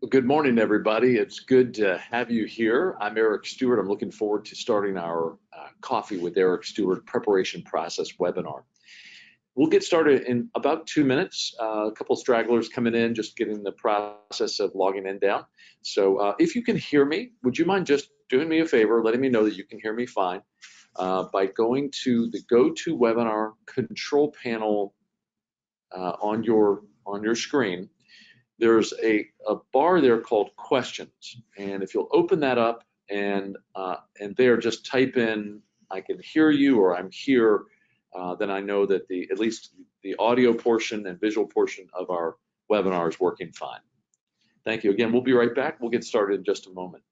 Well, good morning, everybody. It's good to have you here. I'm Eric Stewart. I'm looking forward to starting our Coffee with Eric Stewart preparation process webinar. We'll get started in about 2 minutes. A couple stragglers coming in, just getting the process of logging in down. So if you can hear me, would you mind just doing me a favor, letting me know that you can hear me fine by going to the GoToWebinar control panel on your screen. There's a bar there called questions, and if you'll open that up and there just type in I can hear you or I'm here, then I know that at least the audio portion and visual portion of our webinar is working fine. Thank you again. We'll be right back. We'll get started in just a moment.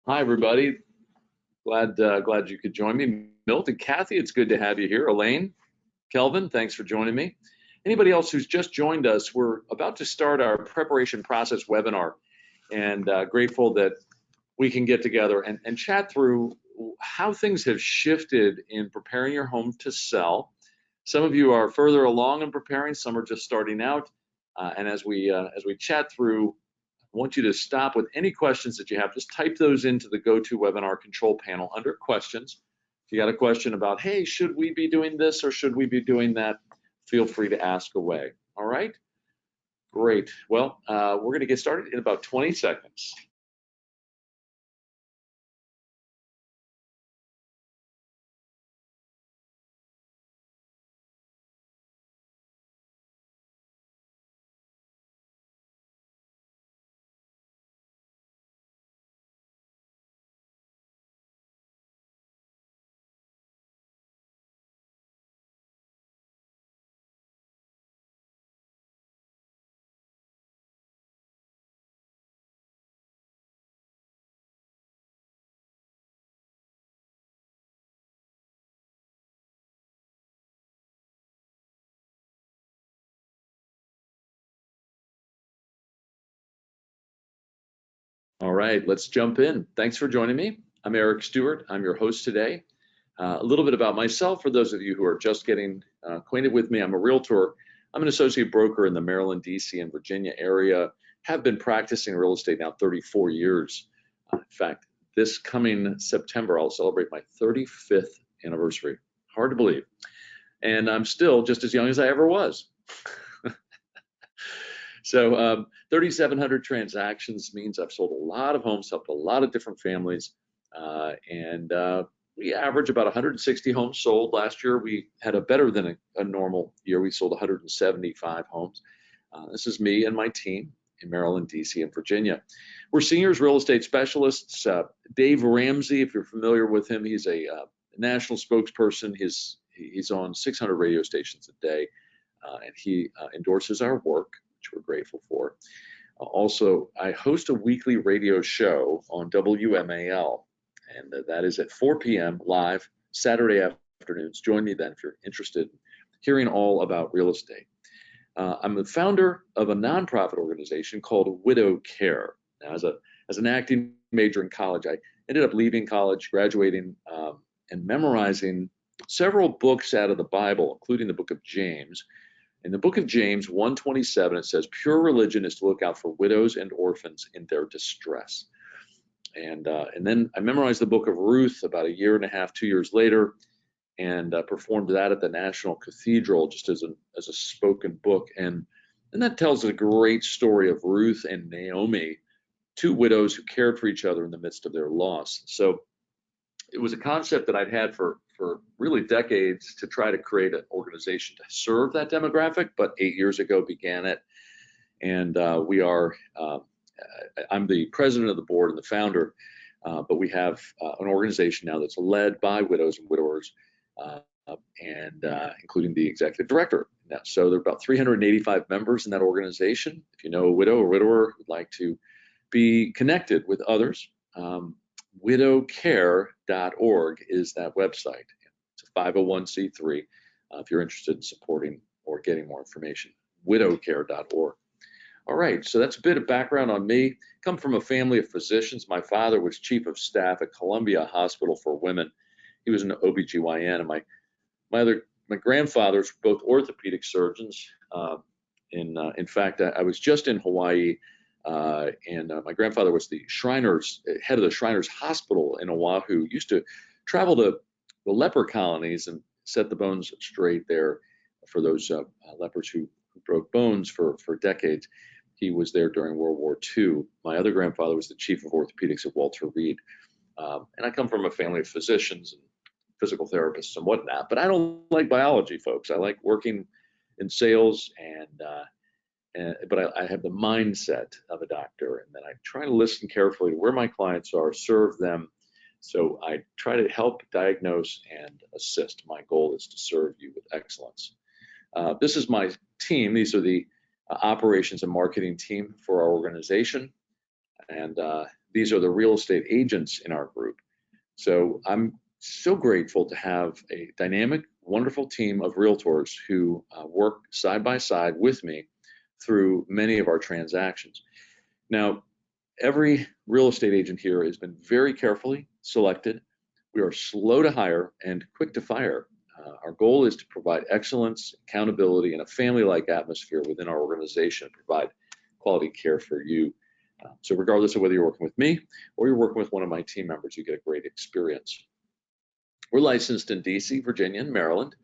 Hi, everybody. Glad you could join me. Milton, Kathy, it's good to have you here. Elaine, Kelvin, thanks for joining me. Anybody else who's just joined us, we're about to start our preparation process webinar, and grateful that we can get together and chat through how things have shifted in preparing your home to sell. Some of you are further along in preparing, some are just starting out, and as we chat through, I want you to stop with any questions that you have. Just type those into the GoToWebinar control panel under questions. If you got a question about, hey, should we be doing this or should we be doing that, feel free to ask away. All right? Great. Well, we're going to get started in about 20 seconds. All right, let's jump in. Thanks for joining me. I'm Eric Stewart. I'm your host today. A little bit about myself for those of you who are just getting acquainted with me. I'm a realtor. I'm an associate broker in the Maryland, DC, and Virginia area. Have been practicing real estate now 34 years. In fact, this coming September, I'll celebrate my 35th anniversary. Hard to believe. And I'm still just as young as I ever was. So 3,700 transactions means I've sold a lot of homes, helped a lot of different families, and we average about 160 homes sold. Last year, we had a better than a normal year. We sold 175 homes. This is me and my team in Maryland, DC, and Virginia. We're seniors real estate specialists. Dave Ramsey, if you're familiar with him, he's a national spokesperson. He's on 600 radio stations a day, and he endorses our work, which we're grateful for. Also, I host a weekly radio show on WMAL, and that is at 4 p.m. live Saturday afternoons. Join me then if you're interested in hearing all about real estate. I'm the founder of a nonprofit organization called Widow Care. Now, as an acting major in college, I ended up leaving college, graduating, and memorizing several books out of the Bible, including the book of James. In the book of James 1:27, it says, "Pure religion is to look out for widows and orphans in their distress." And then I memorized the book of Ruth about a year and a half, 2 years later, and performed that at the National Cathedral just as a spoken book. And that tells a great story of Ruth and Naomi, two widows who cared for each other in the midst of their loss. So it was a concept that I'd had for really decades to try to create an organization to serve that demographic, but 8 years ago began it. And I'm the president of the board and the founder, but we have an organization now that's led by widows and widowers, and including the executive director. Now, so there are about 385 members in that organization. If you know a widow or widower who'd like to be connected with others, widowcare.org is that website. It's a 501c3 if you're interested in supporting or getting more information, widowcare.org. All right, so that's a bit of background on me. Come from a family of physicians. My father was chief of staff at Columbia Hospital for Women. He was an OBGYN, and my grandfathers were both orthopedic surgeons. In fact, I was just in Hawaii, and my grandfather was the head of the Shriners Hospital in Oahu. Used to travel to the leper colonies and set the bones straight there for those lepers who broke bones for decades. He was there during World War II. My other grandfather was the chief of orthopedics at Walter Reed. And I come from a family of physicians and physical therapists and whatnot, but I don't like biology, folks. I like working in sales, but I have the mindset of a doctor, and then I try to listen carefully to where my clients are, serve them. So I try to help diagnose and assist. My goal is to serve you with excellence. This is my team. These are the operations and marketing team for our organization. And these are the real estate agents in our group. So I'm so grateful to have a dynamic, wonderful team of realtors who work side by side with me through many of our transactions. Now, every real estate agent here has been very carefully selected. We are slow to hire and quick to fire. Our goal is to provide excellence, accountability, and a family-like atmosphere within our organization, provide quality care for you. So regardless of whether you're working with me or you're working with one of my team members, you get a great experience. We're licensed in DC, Virginia, and Maryland,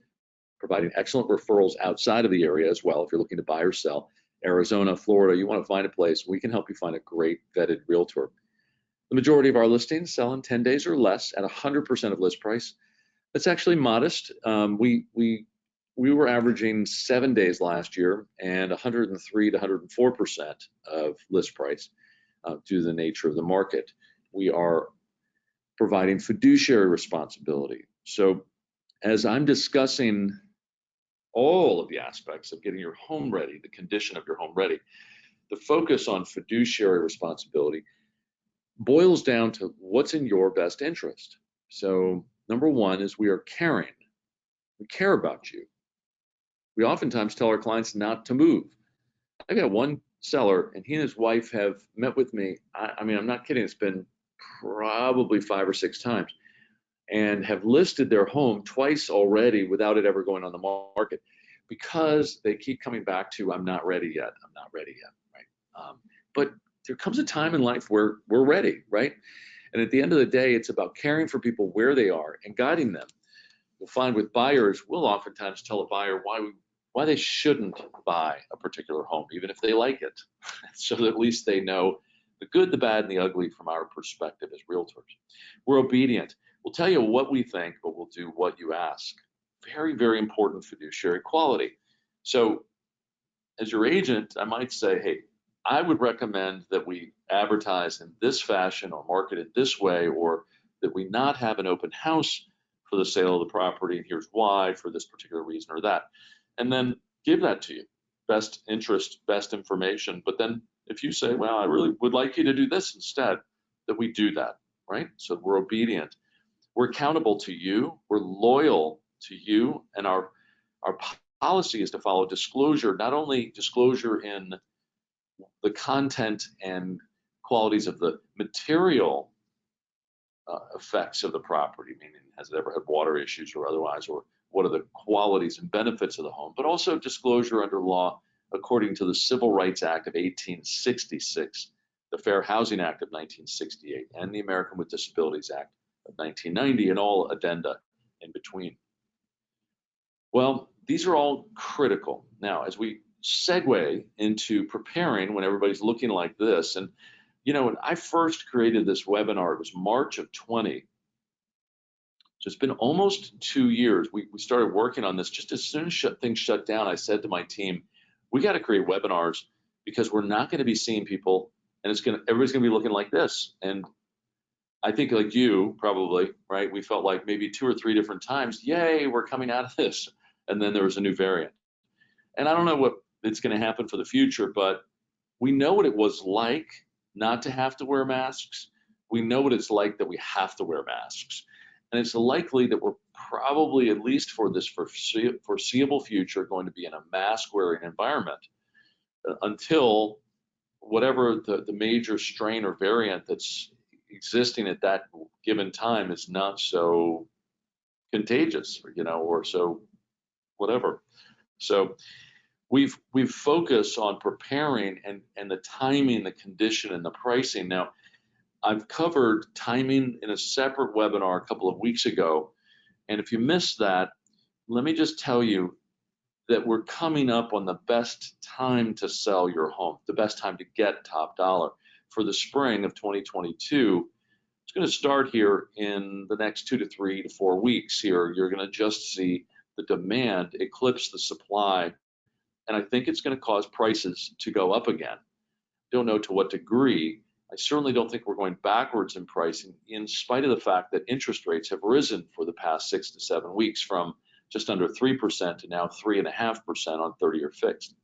providing excellent referrals outside of the area as well. If you're looking to buy or sell, Arizona, Florida, you want to find a place, we can help you find a great vetted realtor. The majority of our listings sell in 10 days or less at 100% of list price. That's actually modest. We were averaging 7 days last year and 103 to 104% of list price due to the nature of the market. We are providing fiduciary responsibility. So as I'm discussing all of the aspects of getting your home ready, the condition of your home ready, the focus on fiduciary responsibility boils down to what's in your best interest. So number one is we are caring. We care about you. We oftentimes tell our clients not to move. I've got one seller, and he and his wife have met with me. I mean, I'm not kidding. It's been probably 5 or 6 times, and have listed their home twice already without it ever going on the market, because they keep coming back to, I'm not ready yet. I'm not ready yet, right? But there comes a time in life where we're ready, right? And at the end of the day, it's about caring for people where they are and guiding them. You'll find with buyers, we'll oftentimes tell a buyer why they shouldn't buy a particular home, even if they like it, so that at least they know the good, the bad, and the ugly from our perspective as realtors. We're obedient. We'll tell you what we think, but we'll do what you ask. Very, very important fiduciary quality. So as your agent, I might say, hey, I would recommend that we advertise in this fashion or market it this way, or that we not have an open house for the sale of the property, and here's why, for this particular reason or that. And then give that to you. Best interest, best information. But then if you say, well, I really would like you to do this instead, that we do that, right? So we're obedient. We're accountable to you. We're loyal to you. And our policy is to follow disclosure, not only disclosure in the content and qualities of the material effects of the property, meaning has it ever had water issues or otherwise, or what are the qualities and benefits of the home, but also disclosure under law according to the Civil Rights Act of 1866, the Fair Housing Act of 1968, and the American with Disabilities Act of 1990, and all addenda in between. Well, these are all critical. Now, as we segue into preparing when everybody's looking like this, and you know, when I first created this webinar, it was March of 20. So it's been almost 2 years. We started working on this just as soon as things shut down. I said to my team, we got to create webinars because we're not going to be seeing people, and everybody's going to be looking like this. And I think like you probably, right? We felt like maybe 2 or 3 different times, yay, we're coming out of this. And then there was a new variant. And I don't know what it's going to happen for the future, but we know what it was like not to have to wear masks. We know what it's like that we have to wear masks. And it's likely that we're probably, at least for this foreseeable future, going to be in a mask-wearing environment until whatever the major strain or variant that's existing at that given time is not so contagious, you know, or so whatever. So we've focused on preparing and the timing, the condition, and the pricing. Now, I've covered timing in a separate webinar a couple of weeks ago, and if you missed that, let me just tell you that we're coming up on the best time to sell your home, the best time to get top dollar for the spring of 2022. It's going to start here in the next 2 to 3 to 4 weeks here. You're going to just see the demand eclipse the supply, and I think it's going to cause prices to go up again. Don't know to what degree. I certainly don't think we're going backwards in pricing, in spite of the fact that interest rates have risen for the past 6 to 7 weeks from just under 3% to now 3.5% on 30-year fixed.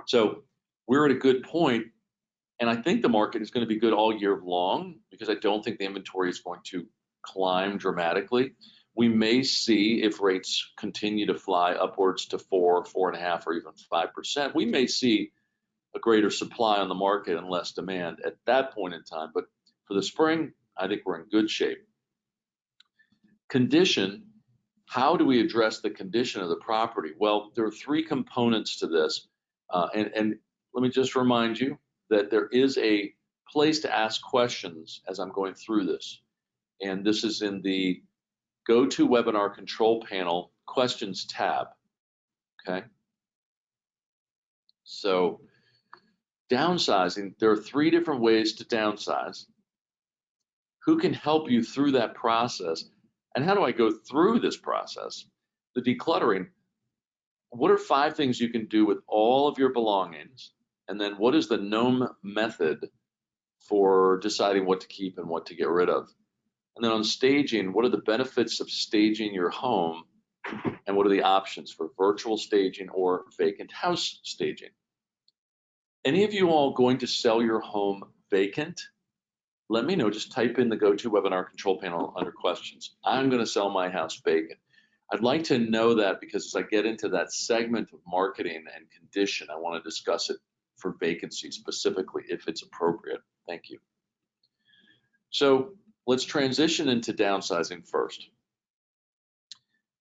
So we're at a good point, and I think the market is going to be good all year long because I don't think the inventory is going to climb dramatically. We may see, if rates continue to fly upwards to 4, 4.5, or even 5%, we may see a greater supply on the market and less demand at that point in time. But for the spring, I think we're in good shape. Condition, how do we address the condition of the property? Well, there are 3 components to this. And let me just remind you that there is a place to ask questions as I'm going through this. And this is in the Go to Webinar Control Panel Questions tab, okay? So downsizing, there are 3 different ways to downsize. Who can help you through that process? And how do I go through this process? The decluttering, what are 5 things you can do with all of your belongings? And then what is the Gnome Method for deciding what to keep and what to get rid of? And then on staging, what are the benefits of staging your home? And what are the options for virtual staging or vacant house staging? Any of you all going to sell your home vacant? Let me know. Just type in the Go to Webinar Control Panel under questions. I'm going to sell my house vacant. I'd like to know that because as I get into that segment of marketing and condition, I want to discuss it for vacancy specifically if it's appropriate. Thank you. So let's transition into downsizing first.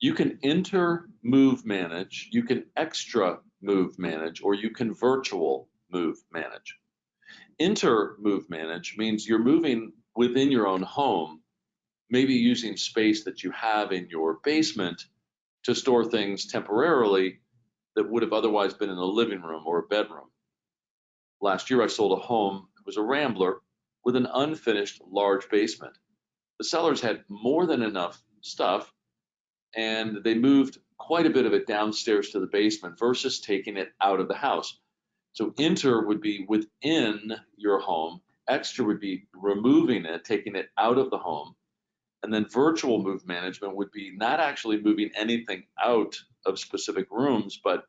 You can enter move manage, you can extra move manage, or you can virtual move manage. Inter-move manage means you're moving within your own home, maybe using space that you have in your basement to store things temporarily that would have otherwise been in a living room or a bedroom. Last year, I sold a home. It was a rambler with an unfinished large basement. The sellers had more than enough stuff, and they moved quite a bit of it downstairs to the basement versus taking it out of the house. So inter would be within your home, extra would be removing it, taking it out of the home, and then virtual move management would be not actually moving anything out of specific rooms, but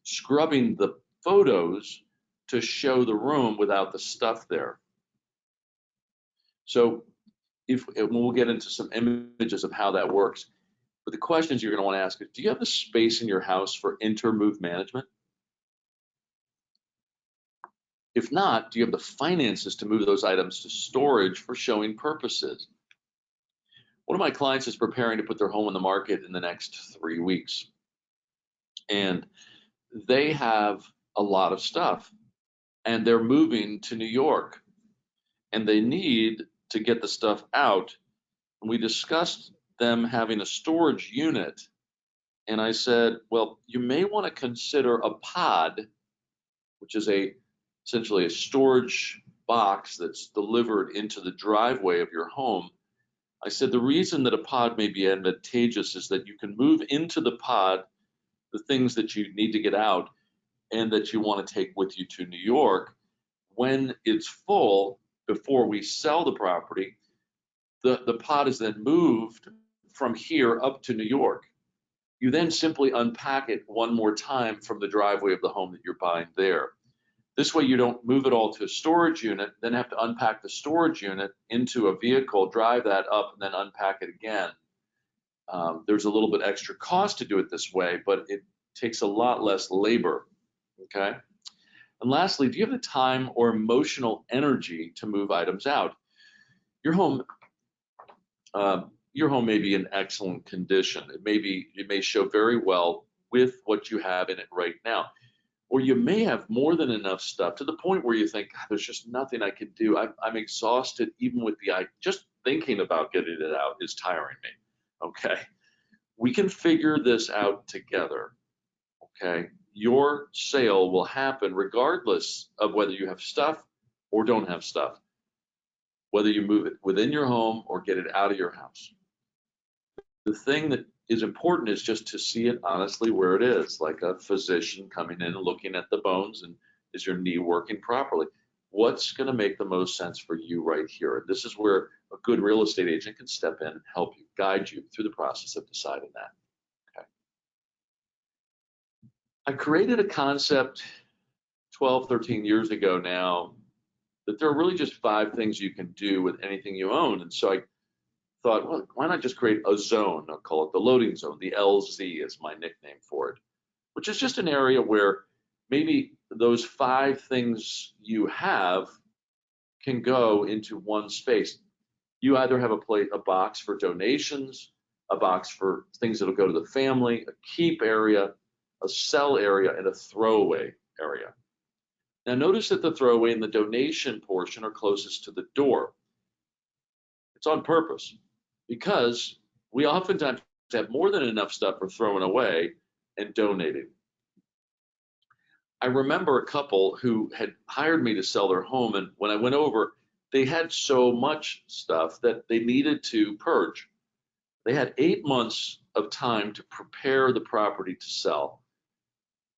scrubbing the photos to show the room without the stuff there. So we'll get into some images of how that works. But the questions you're going to want to ask is, do you have the space in your house for inter-move management? If not, do you have the finances to move those items to storage for showing purposes? One of my clients is preparing to put their home on the market in the next 3 weeks. And they have a lot of stuff, and they're moving to New York, and they need to get the stuff out. And we discussed them having a storage unit. And I said, well, you may want to consider a pod, which is essentially a storage box that's delivered into the driveway of your home. I said the reason that a pod may be advantageous is that you can move into the pod the things that you need to get out and that you want to take with you to New York. When it's full, before we sell the property, the pod is then moved from here up to New York. You then simply unpack it one more time from the driveway of the home that you're buying there. This way you don't move it all to a storage unit, then have to unpack the storage unit into a vehicle, drive that up, and then unpack it again. There's a little bit extra cost to do it this way, but it takes a lot less labor, okay? And lastly, do you have the time or emotional energy to move items out? Your home may be in excellent condition. It may show very well with what you have in it right now. Or you may have more than enough stuff to the point where you think, God, there's just nothing I can do. I'm exhausted even with just thinking about getting it out is tiring me, okay? We can figure this out together, okay? Your sale will happen regardless of whether you have stuff or don't have stuff, whether you move it within your home or get it out of your house. The thing that is important is just to see it honestly where it is, like a physician coming in and looking at the bones and is your knee working properly? What's going to make the most sense for you right here? And this is where a good real estate agent can step in and help you, guide you through the process of deciding that. Okay. I created a concept 12, 13 years ago now that there are really just 5 things you can do with anything you own. And so I thought, well, why not just create a zone? I'll call it the loading zone. The LZ is my nickname for it, which is just an area where maybe those 5 things you have can go into one space. You either have a box for donations, a box for things that'll go to the family, a keep area, a sell area, and a throwaway area. Now notice that the throwaway and the donation portion are closest to the door. It's on purpose because we oftentimes have more than enough stuff for throwing away and donating. I remember a couple who had hired me to sell their home, and when I went over, they had so much stuff that they needed to purge. They had 8 months of time to prepare the property to sell.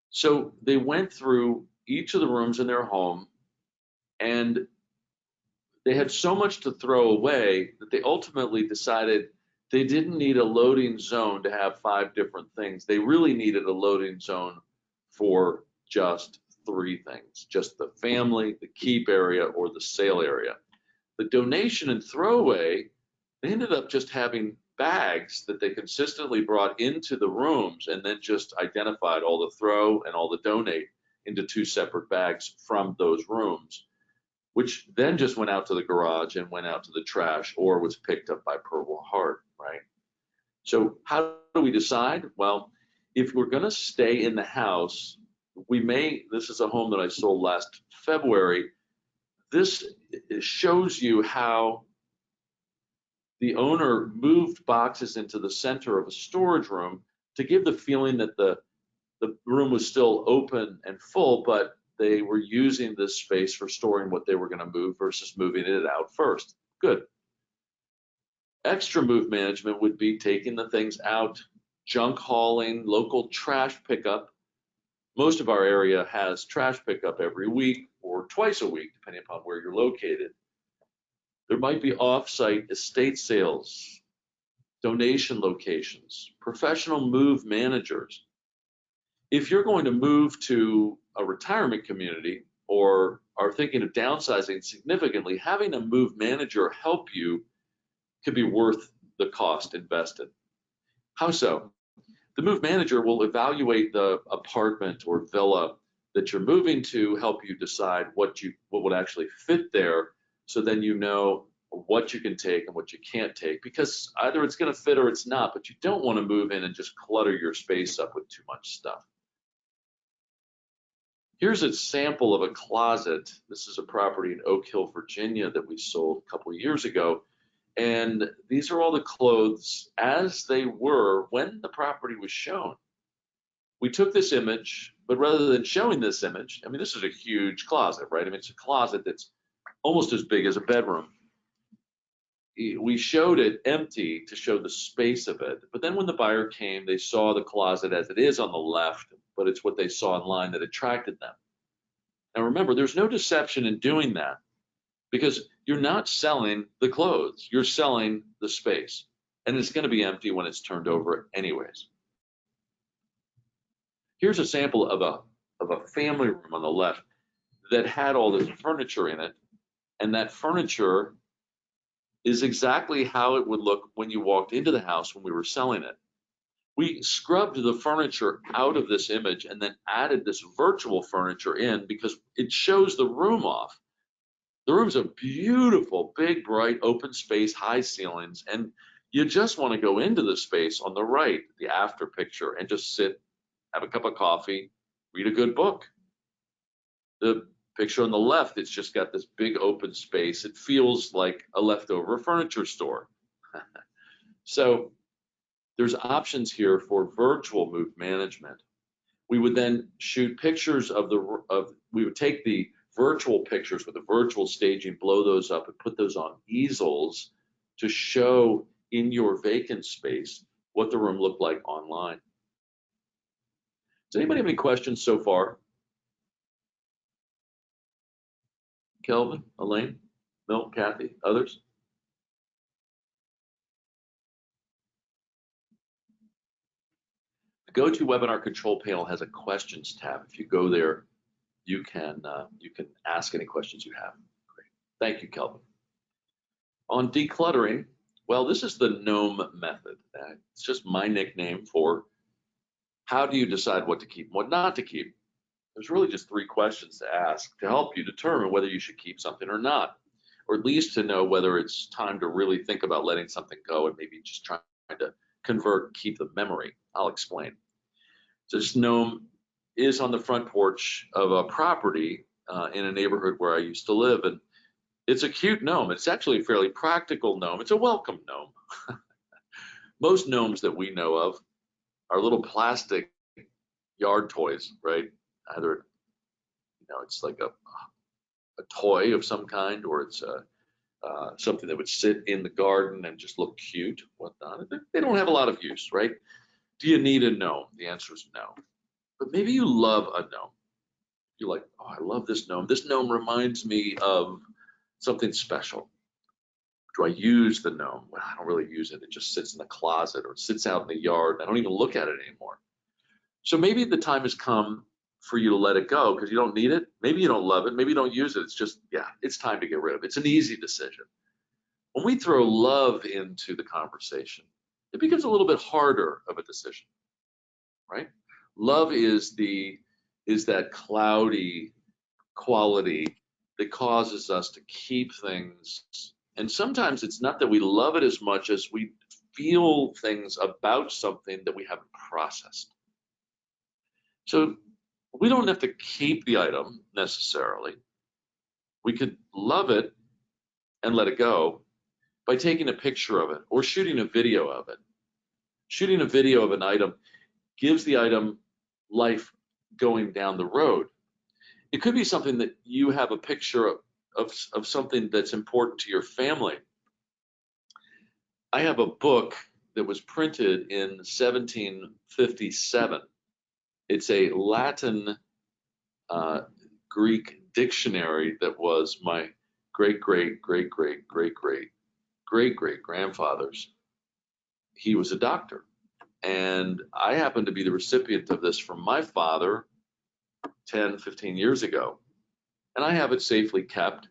So they went through each of the rooms in their home, and they had so much to throw away that they ultimately decided they didn't need a loading zone to have 5 different things. They really needed a loading zone for just 3 things, just the family, the keep area, or the sale area. The donation and throwaway, they ended up just having bags that they consistently brought into the rooms and then just identified all the throw and all the donate into 2 separate bags from those rooms, which then just went out to the garage and went out to the trash or was picked up by Purple Heart, right? So how do we decide? Well, if we're going to stay in the house, this is a home that I sold last February. This shows you how the owner moved boxes into the center of a storage room to give the feeling that the room was still open and full, but they were using this space for storing what they were going to move versus moving it out first. Good. Extra move management would be taking the things out, junk hauling, local trash pickup. Most of our area has trash pickup every week or twice a week, depending upon where you're located. There might be off-site estate sales, donation locations, professional move managers. If you're going to move to a retirement community or are thinking of downsizing significantly, having a move manager help you could be worth the cost invested. How so? The move manager will evaluate the apartment or villa that you're moving to, help you decide what would actually fit there, so then you know what you can take and what you can't take, because either it's going to fit or it's not, but you don't want to move in and just clutter your space up with too much stuff. Here's a sample of a closet. This is a property in Oak Hill, Virginia that we sold a couple of years ago. And these are all the clothes as they were when the property was shown. We took this image, but rather than showing this image, I mean, this is a huge closet, right? I mean, it's a closet that's almost as big as a bedroom. We showed it empty to show the space of it. But then when the buyer came, they saw the closet as it is on the left, but it's what they saw online that attracted them. Now remember, there's no deception in doing that, because you're not selling the clothes, you're selling the space. And it's going to be empty when it's turned over anyways. Here's a sample of a family room on the left that had all this furniture in it. And that furniture is exactly how it would look when you walked into the house when we were selling it. We scrubbed the furniture out of this image and then added this virtual furniture in because it shows the room off. The room's a beautiful, big, bright, open space, high ceilings, and you just want to go into the space on the right, the after picture, and just sit, have a cup of coffee, read a good book. The picture on the left, it's just got this big open space. It feels like a leftover furniture store. So there's options here for virtual move management. We would then shoot pictures we would take the virtual pictures with the virtual staging, blow those up and put those on easels to show in your vacant space what the room looked like online. Does anybody have any questions so far? Kelvin, Elaine, Milt, Kathy, others? The GoToWebinar control panel has a questions tab. If you go there, you can ask any questions you have. Great. Thank you, Kelvin. On decluttering, well, this is the Gnome Method. It's just my nickname for how do you decide what to keep and what not to keep. There's really just 3 questions to ask to help you determine whether you should keep something or not, or at least to know whether it's time to really think about letting something go and maybe just trying to convert, keep the memory. I'll explain. So this gnome is on the front porch of a property in a neighborhood where I used to live, and it's a cute gnome. It's actually a fairly practical gnome. It's a welcome gnome. Most gnomes that we know of are little plastic yard toys, right? Either, it's like a toy of some kind, or it's something that would sit in the garden and just look cute, whatnot. They don't have a lot of use, right? Do you need a gnome? The answer is no. But maybe you love a gnome. You're like, oh, I love this gnome. This gnome reminds me of something special. Do I use the gnome? Well, I don't really use it. It just sits in the closet or sits out in the yard. I don't even look at it anymore. So maybe the time has come for you to let it go because you don't need it. Maybe you don't love it. Maybe you don't use it. It's just, it's time to get rid of it. It's an easy decision. When we throw love into the conversation, it becomes a little bit harder of a decision, right? Love is that cloudy quality that causes us to keep things. And sometimes it's not that we love it as much as we feel things about something that we haven't processed. So we don't have to keep the item necessarily, We could love it and let it go by taking a picture of it or shooting a video of it. Shooting a video of an item gives the item life going down the road. It could be something that you have a picture of something that's important to your family. I have a book that was printed in 1757. It's a Latin Greek dictionary that was my great grandfather's. He was a doctor. And I happened to be the recipient of this from my father 10, 15 years ago. And I have it safely kept.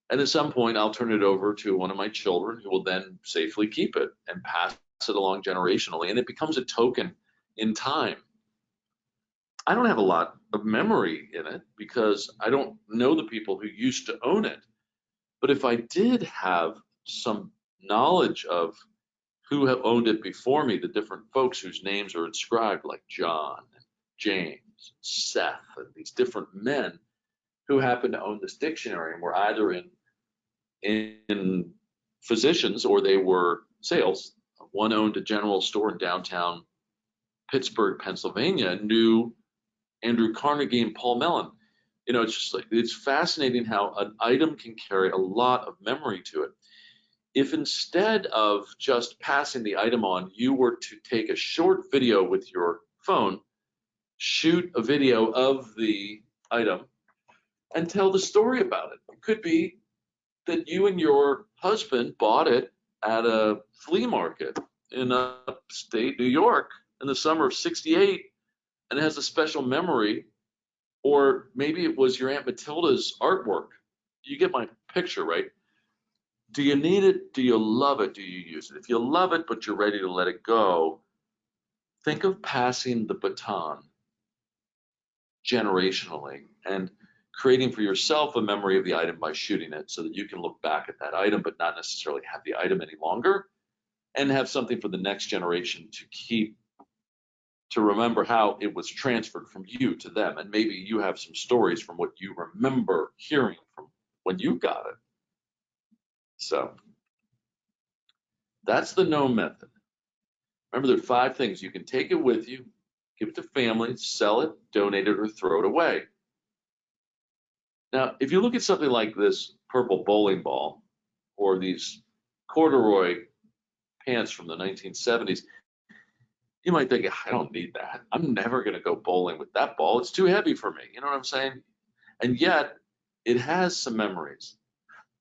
And at some point, I'll turn it over to one of my children who will then safely keep it and pass it along generationally. And it becomes a token in time. I don't have a lot of memory in it because I don't know the people who used to own it. But if I did have some knowledge of who have owned it before me, the different folks whose names are inscribed, like John, and James, Seth, and these different men who happen to own this dictionary and were either in physicians or they were sales. One owned a general store in downtown Pittsburgh, Pennsylvania, and knew Andrew Carnegie and Paul Mellon. You know, it's just like, it's fascinating how an item can carry a lot of memory to it. If instead of just passing the item on, you were to take a short video with your phone, shoot a video of the item, and tell the story about it. It could be that you and your husband bought it at a flea market in upstate New York in the summer of '68, and it has a special memory, or maybe it was your Aunt Matilda's artwork. You get my picture, right? Do you need it? Do you love it? Do you use it? If you love it, but you're ready to let it go, think of passing the baton generationally and creating for yourself a memory of the item by shooting it so that you can look back at that item, but not necessarily have the item any longer, and have something for the next generation to keep, to remember how it was transferred from you to them. And maybe you have some stories from what you remember hearing from when you got it. So that's the Gnome Method. Remember, there are 5 things. You can take it with you, give it to family, sell it, donate it, or throw it away. Now, if you look at something like this purple bowling ball or these corduroy pants from the 1970s, you might think, I don't need that. I'm never going to go bowling with that ball. It's too heavy for me. You know what I'm saying? And yet, it has some memories.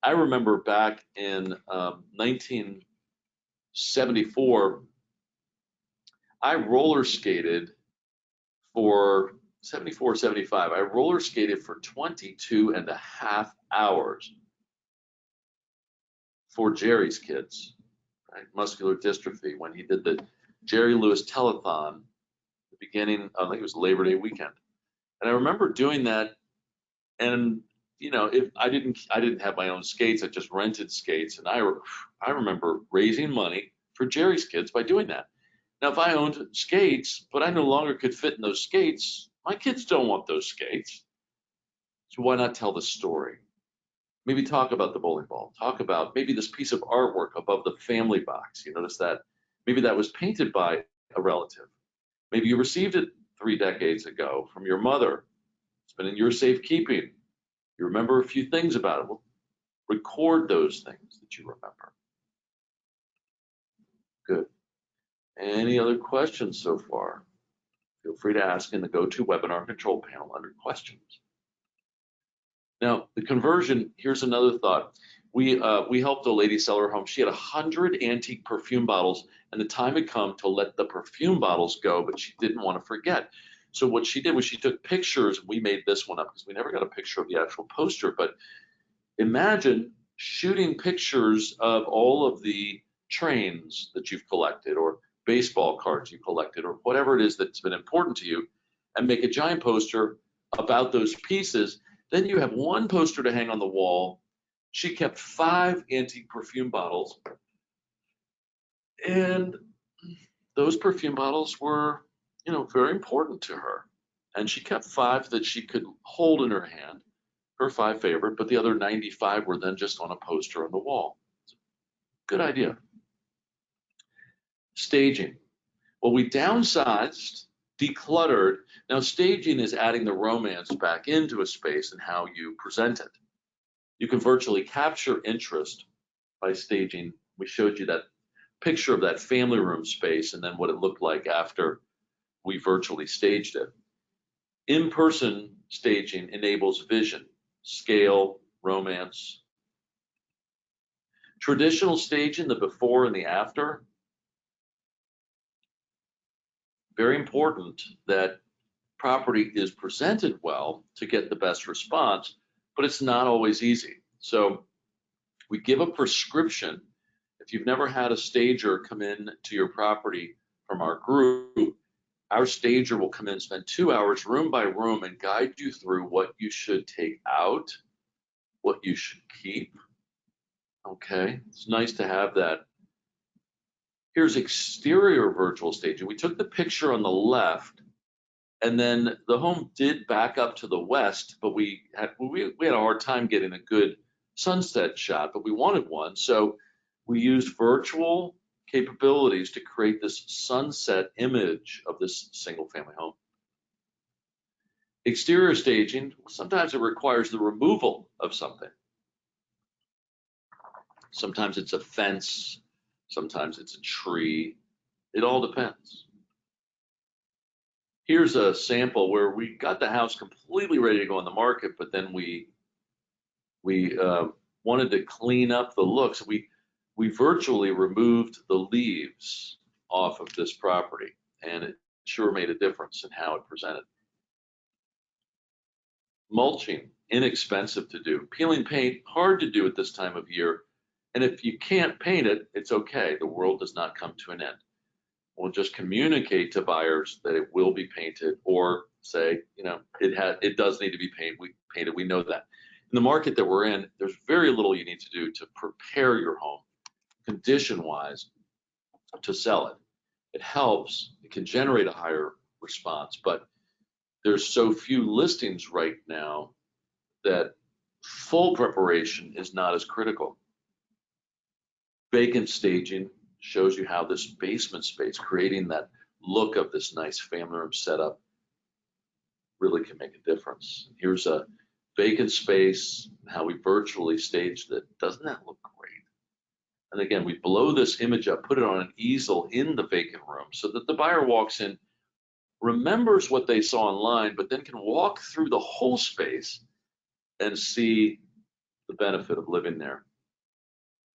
I remember back in 1974, I roller skated for 74, 75. I roller skated for 22 and a half hours for Jerry's kids, right? Muscular dystrophy, when he did the Jerry Lewis telethon, the beginning, I think it was Labor Day weekend. And I remember doing that, and you know, if I didn't have my own skates, I just rented skates, and I remember raising money for Jerry's kids by doing that. Now, if I owned skates, but I no longer could fit in those skates, my kids don't want those skates. So why not tell the story? Maybe talk about the bowling ball. Talk about maybe this piece of artwork above the family box. You notice that? Maybe that was painted by a relative. Maybe you received it 3 decades ago from your mother. It's been in your safekeeping. You remember a few things about it. Well, record those things that you remember. Good. Any other questions so far? Feel free to ask in the GoToWebinar control panel under questions. Now, the conversion, here's another thought. We helped a lady sell her home. She had 100 antique perfume bottles, and the time had come to let the perfume bottles go, but she didn't want to forget. So what she did was she took pictures. We made this one up because we never got a picture of the actual poster, but imagine shooting pictures of all of the trains that you've collected or baseball cards you collected or whatever it is that's been important to you, and make a giant poster about those pieces. Then you have one poster to hang on the wall. She kept 5 antique perfume bottles, and those perfume bottles were, you know, very important to her. And she kept 5 that she could hold in her hand her 5 favorite, but the other 95 were then just on a poster on the wall. Good idea. Staging. Well, we downsized, decluttered. Now, staging is adding the romance back into a space and how you present it. You can virtually capture interest by staging. We showed you that picture of that family room space and then what it looked like after we virtually staged it. In-person staging enables vision, scale, romance. Traditional staging, the before and the after, very important that property is presented well to get the best response, but it's not always easy. So we give a prescription. If you've never had a stager come in to your property from our group, our stager will come in, spend 2 hours room by room and guide you through what you should take out, what you should keep. Okay, it's nice to have that. Here's exterior virtual staging. We took the picture on the left, and then the home did back up to the west, but we had a hard time getting a good sunset shot, but we wanted one. So we used virtual capabilities to create this sunset image of this single family home. Exterior staging, sometimes it requires the removal of something. Sometimes it's a fence, sometimes it's a tree. It all depends. Here's a sample where we got the house completely ready to go on the market, but then we wanted to clean up the looks. We virtually removed the leaves off of this property, and it sure made a difference in how it presented. Mulching, inexpensive to do. Peeling paint, hard to do at this time of year. And if you can't paint it, it's okay. The world does not come to an end. We'll just communicate to buyers that it will be painted, or say, it does need to be painted. We know that. In the market that we're in, there's very little you need to do to prepare your home, condition-wise, to sell it. It helps. It can generate a higher response, but there's so few listings right now that full preparation is not as critical. Vacant staging shows you how this basement space, creating that look of this nice family room setup, really can make a difference. Here's a vacant space, how we virtually staged it. Doesn't that look great? And again, we blow this image up, put it on an easel in the vacant room so that the buyer walks in, remembers what they saw online, but then can walk through the whole space and see the benefit of living there.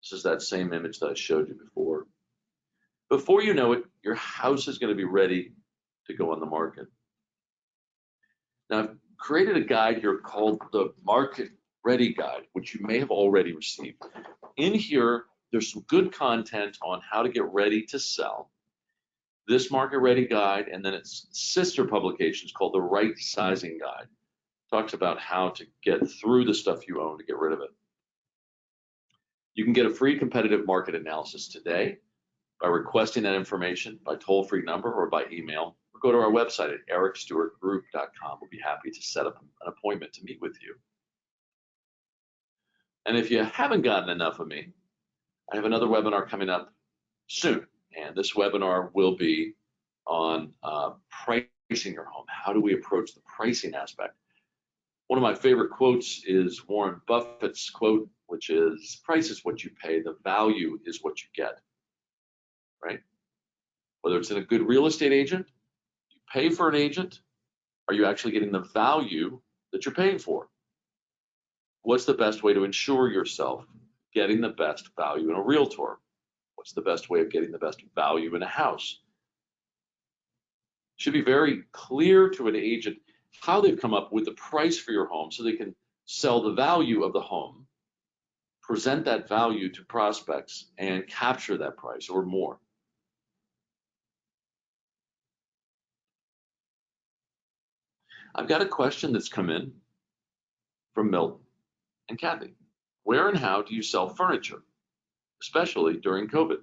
This is that same image that I showed you before. Before you know it, your house is going to be ready to go on the market. Now, I've created a guide here called the Market Ready Guide, which you may have already received. In here, there's some good content on how to get ready to sell. This Market Ready Guide, and then its sister publications called the Right Sizing Guide, talks about how to get through the stuff you own to get rid of it. You can get a free competitive market analysis today by requesting that information by toll-free number or by email, or go to our website at ericstewartgroup.com. We'll be happy to set up an appointment to meet with you. And if you haven't gotten enough of me, I have another webinar coming up soon. And this webinar will be on pricing your home. How do we approach the pricing aspect? One of my favorite quotes is Warren Buffett's quote, which is, price is what you pay, the value is what you get, right? Whether it's in a good real estate agent, you pay for an agent, are you actually getting the value that you're paying for? What's the best way to ensure yourself getting the best value in a realtor? What's the best way of getting the best value in a house? It should be very clear to an agent how they've come up with the price for your home so they can sell the value of the home, present that value to prospects, and capture that price or more. I've got a question that's come in from Milton and Kathy. Where and how do you sell furniture, especially during COVID?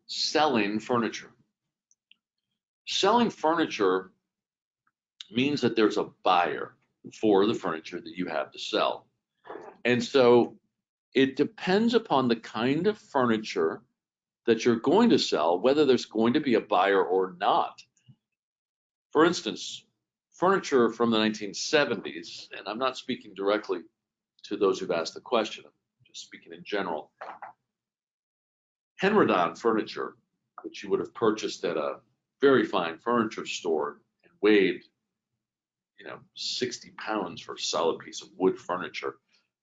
Selling furniture. Selling furniture means that there's a buyer. for the furniture that you have to sell. And so it depends upon the kind of furniture that you're going to sell, whether there's going to be a buyer or not. For instance, furniture from the 1970s, and I'm not speaking directly to those who've asked the question, I'm just speaking in general. Henredon furniture, which you would have purchased at a very fine furniture store and weighed, 60 pounds for a solid piece of wood furniture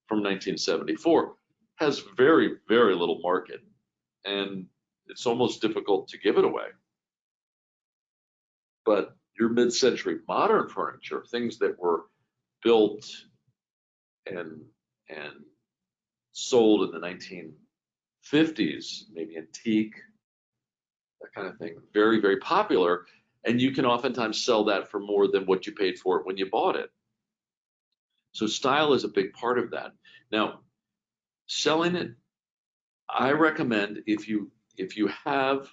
from 1974, has very, very little market, and it's almost difficult to give it away. But your mid-century modern furniture, things that were built and sold in the 1950s, maybe antique, that kind of thing, very, very popular, and you can oftentimes sell that for more than what you paid for it when you bought it. So style is a big part of that. Now, selling it, I recommend if you have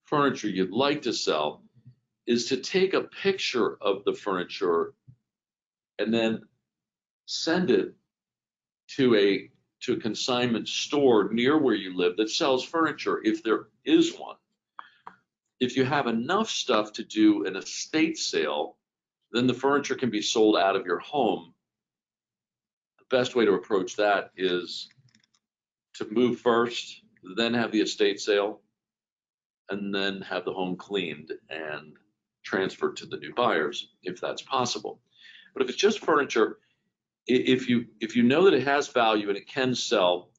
furniture you'd like to sell, is to take a picture of the furniture and then send it to a consignment store near where you live that sells furniture, if there is one. If you have enough stuff to do an estate sale, then the furniture can be sold out of your home. The best way to approach that is to move first, then have the estate sale, and then have the home cleaned and transferred to the new buyers, if that's possible. But if it's just furniture, if you know that it has value and it can sell,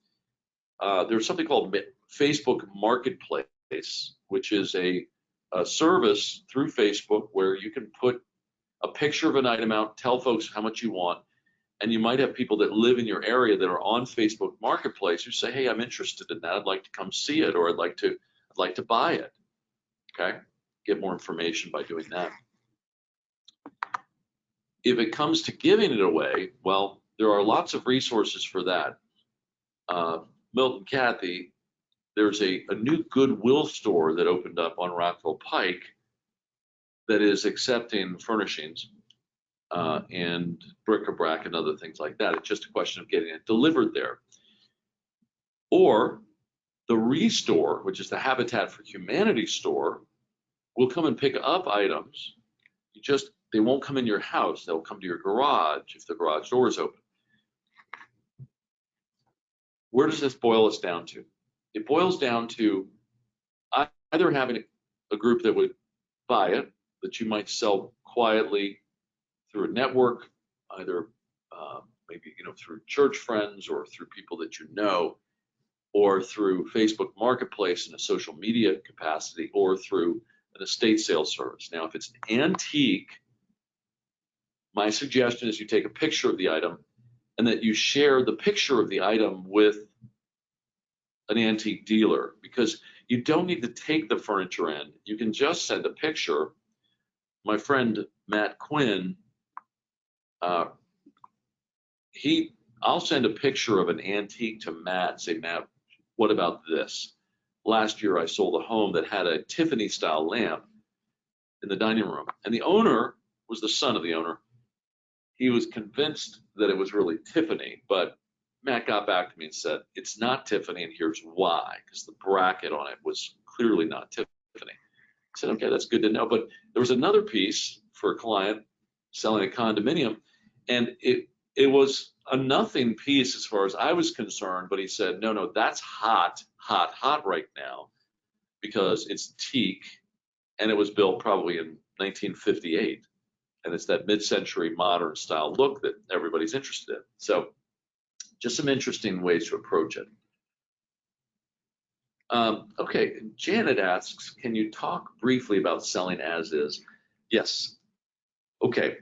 there's something called Facebook Marketplace, which is a service through Facebook where you can put a picture of an item out, tell folks how much you want, and you might have people that live in your area that are on Facebook Marketplace who say, hey, I'm interested in that, I'd like to come see it, or I'd like to buy it. Okay, get more information by doing that. If it comes to giving it away, well, there are lots of resources for that. Milton Cathy, there's a new Goodwill store that opened up on Rockville Pike that is accepting furnishings and bric-a-brac and other things like that. It's just a question of getting it delivered there. Or the Restore, which is the Habitat for Humanity store, will come and pick up items. They won't come in your house. They'll come to your garage if the garage door is open. Where does this boil us down to? It boils down to either having a group that would buy it, that you might sell quietly through a network, either maybe through church friends or through people that you know, or through Facebook Marketplace in a social media capacity, or through an estate sales service. Now, if it's an antique, my suggestion is you take a picture of the item and that you share the picture of the item with an antique dealer, because you don't need to take the furniture in. You can just send a picture. My friend Matt Quinn, I'll send a picture of an antique to Matt, say, Matt, what about this? Last year I sold a home that had a Tiffany style lamp in the dining room, and the owner was the son of the owner. He was convinced that it was really Tiffany, but Matt got back to me and said, it's not Tiffany, and here's why, because the bracket on it was clearly not Tiffany. I said, okay, that's good to know. But there was another piece for a client selling a condominium, and it was a nothing piece as far as I was concerned, but he said, no, that's hot right now, because it's teak, and it was built probably in 1958. And it's that mid-century modern style look that everybody's interested in. So just some interesting ways to approach it. Okay, Janet asks, can you talk briefly about selling as is? Yes. Okay,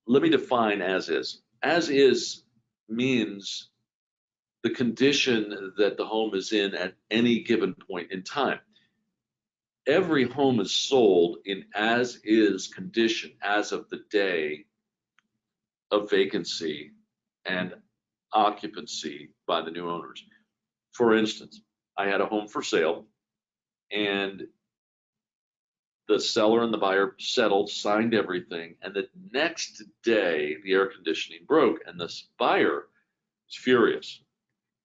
let me define as is. As is means the condition that the home is in at any given point in time. Every home is sold in as is condition as of the day of vacancy and occupancy by the new owners. For instance, I had a home for sale, and The seller and the buyer settled, signed everything, and the next day the air conditioning broke, and this buyer was furious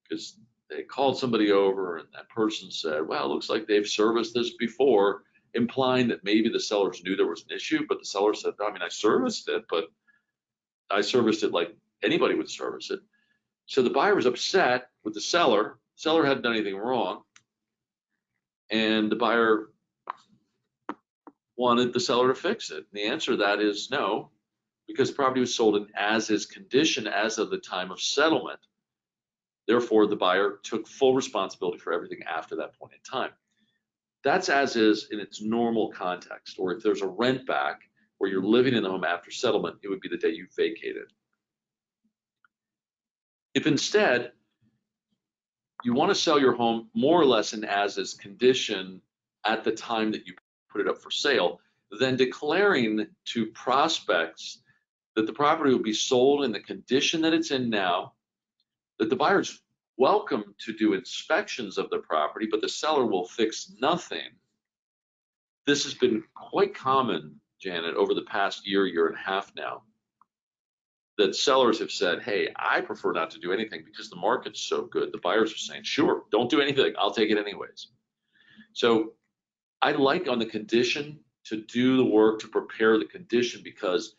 because they called somebody over and that person said, well, it looks like they've serviced this before, implying that maybe the sellers knew there was an issue, but the seller said, I mean, I serviced it, but I serviced it like anybody would service it. So the buyer was upset with the seller. The seller hadn't done anything wrong, and the buyer wanted the seller to fix it. And the answer to that is no, because the property was sold in as-is condition as of the time of settlement. Therefore, the buyer took full responsibility for everything after that point in time. That's as is in its normal context. Or if there's a rent back where you're living in the home after settlement, it would be the day you vacated. If instead you want to sell your home more or less in as-is condition at the time that you put it up for sale, then declaring to prospects that the property will be sold in the condition that it's in now, that the buyer's welcome to do inspections of the property, but the seller will fix nothing. This has been quite common, Janet, over the past year, year and a half now, that sellers have said, hey, I prefer not to do anything because the market's so good. The buyers are saying, sure, don't do anything. I'll take it anyways. So I like on the condition to do the work to prepare the condition, because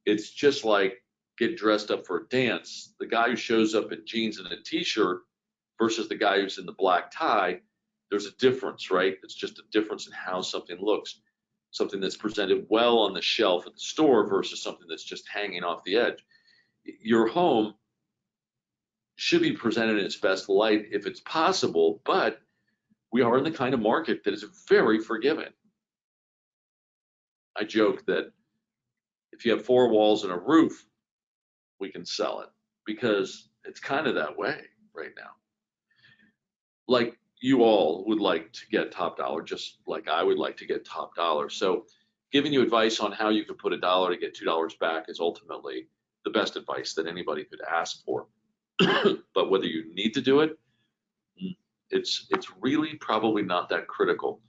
it's just like get dressed up for a dance. The guy who shows up in jeans and a t-shirt versus the guy who's in the black tie, there's a difference, right? It's just a difference in how something looks. Something that's presented well on the shelf at the store versus something that's just hanging off the edge. Your home should be presented in its best light if it's possible, but we are in the kind of market that is very forgiving. I joke that if you have 4 walls and a roof, we can sell it, because it's kind of that way right now. Like you all would like to get top dollar, just like I would like to get top dollar. So giving you advice on how you could put $1 to get $2 back is ultimately the best advice that anybody could ask for. But whether you need to do it, it's really probably not that critical.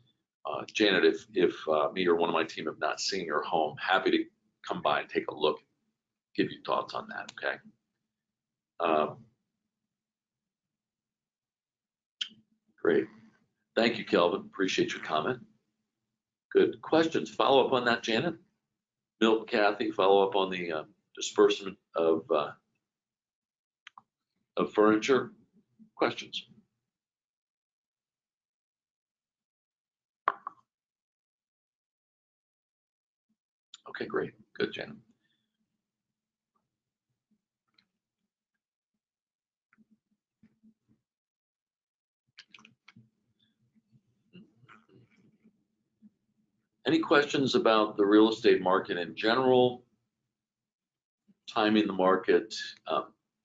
Janet, if me or one of my team have not seen your home, happy to come by and take a look, give you thoughts on that, okay? Great. Thank you, Kelvin. Appreciate your comment. Good questions. Follow up on that, Janet? Milton, Kathy, follow up on the disbursement of furniture. Questions? Okay, great. Good, Janet. Any questions about the real estate market in general, timing the market,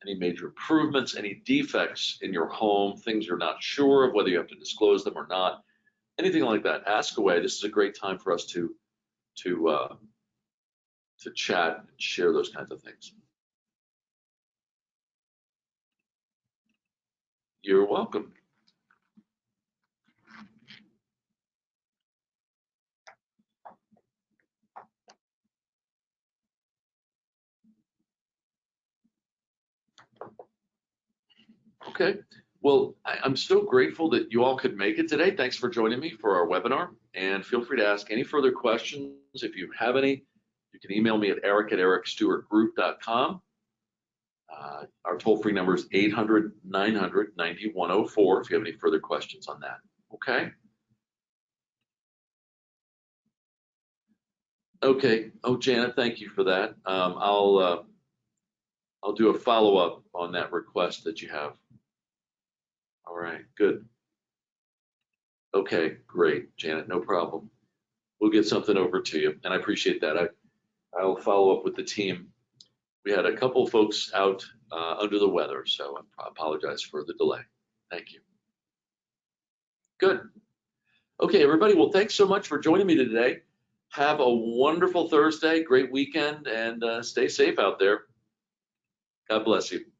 any major improvements, any defects in your home, things you're not sure of, whether you have to disclose them or not, anything like that, ask away. This is a great time for us to chat and share those kinds of things. You're welcome. Okay, well, I'm so grateful that you all could make it today. Thanks for joining me for our webinar, and feel free to ask any further questions. If you have any, you can email me at eric@ericstewartgroup.com. Our toll-free number is 800-900-9104 if you have any further questions on that, okay? Okay, oh, Janet, thank you for that. I'll do a follow-up on that request that you have. All right, good. Okay, great, Janet, no problem. We'll get something over to you, and I appreciate that. I'll follow up with the team. We had a couple folks out under the weather, so I apologize for the delay. Thank you. Good. Okay, everybody, well, thanks so much for joining me today. Have a wonderful Thursday, great weekend, and stay safe out there. God bless you.